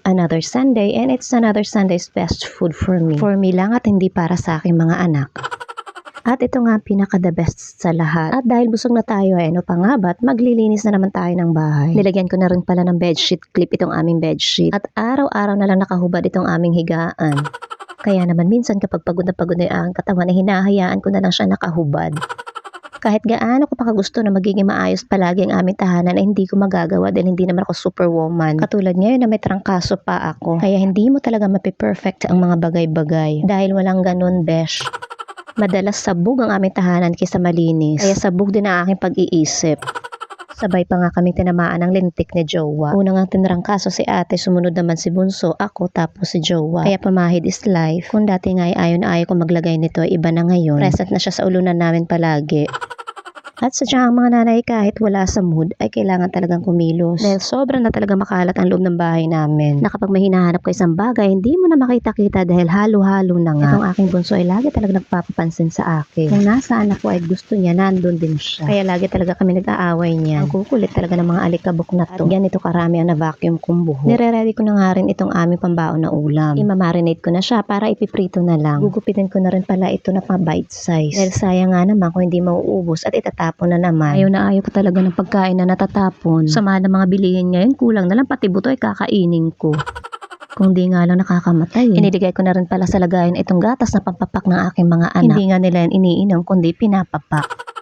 another Sunday and it's another Sunday's best food for me. For me lang at hindi para sa aking mga anak. At ito nga pinaka-the best sa lahat. At dahil busog na tayo ano pa nga ba't maglilinis na naman tayo ng bahay. Nilagyan ko na rin pala ng bedsheet clip itong aming bedsheet. At araw-araw na lang nakahubad itong aming higaan. Kaya naman minsan kapag pagod na yung aking katawan ay hinahayaan ko na lang siya nakahubad. Kahit gaano ko pa gusto na magiging maayos palagi ang aming tahanan ay hindi ko magagawa dahil hindi naman ako superwoman. Katulad ngayon na may trangkaso pa ako. Kaya hindi mo talaga mapiperfect ang mga bagay-bagay. Dahil walang ganun, besh. Madalas sabog ang aming tahanan kaysa malinis. Kaya sabog din ang aking pag-iisip. Sabay pa nga kaming tinamaan ng lintik ni Jowa. Unang ang tinrangkaso si ate, sumunod naman si Bunso, ako tapos si Jowa. Kaya pamahid is life. Kung dati nga ay ayaw na ayaw ko maglagay nito, iba na ngayon. Present na siya sa ulunan namin palagi. At sadya ang mga nanay kahit wala sa mood ay kailangan talagang kumilos. Dahil sobrang na talaga makalat ang loob ng bahay namin. Na kapag may hinahanap ko isang bagay, hindi mo na makita-kita dahil halo-halo na nga. Itong aking bunso ay lagi talaga nagpapapansin sa akin. Kung nasaan ako ay gusto niya, nandun din siya. Kaya lagi talaga kami nag-aaway niya. Ang kukulit talaga ng mga alikabok na to. At ganito karami ang na-vacuum kong buhok. Nire-ready ko na nga rin itong aming pambaon na ulam. Imamarinate ko na siya para ipiprito na lang. Gugupitin ko na rin pala ito na pa bite size. Dahil sayang nga naman kung hindi mauubos at itatapon na naman. Ayaw na ayaw ko talaga ng pagkain na natatapon. Sama ng mga bilihin ngayon, kulang na lang pati buto ay kakainin ko. Kung di nga lang nakakamatay. Iniligay ko na rin pala sa lagayan itong gatas na pampapak ng aking mga anak. Hindi nga nila yan iniinom kundi pinapapak.